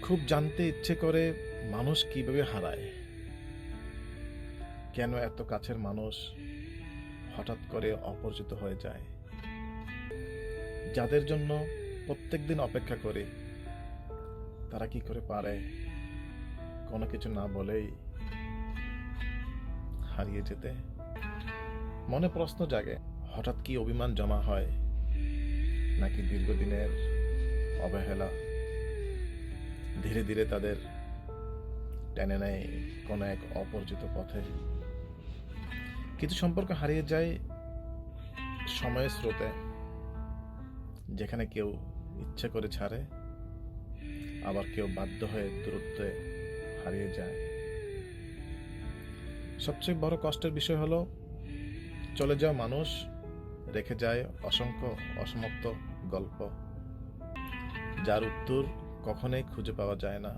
খুব জানতে ইচ্ছে করে মানুষ কিভাবে হারায়, কেন এত কাছের মানুষ হঠাৎ করে অপরিচিত হয়ে যায়। যাদের জন্য প্রত্যেকদিন অপেক্ষা করি, তারা কি করে পারে কোনো কিছু না বলেই হারিয়ে যেতে। মনে প্রশ্ন জাগে, হঠাৎ কি অভিমান জমা হয়, নাকি দীর্ঘদিনের অবহেলা ধীরে ধীরে তাদের টেনে নেয় কোনো এক অপরিচিত পথে। কিছু সম্পর্ক হারিয়ে যায় সময়ের স্রোতে, যেখানে কেউ ইচ্ছে করে ছাড়ে, আবার কেউ বাধ্য হয়ে দূরত্বে হারিয়ে যায়। সবচেয়ে বড় কষ্টের বিষয় হলো, চলে যাওয়া মানুষ রেখে যায় অসংখ্য অসমাপ্ত গল্প, যার উত্তর কখনোই খুঁজে পাওয়া যায় না।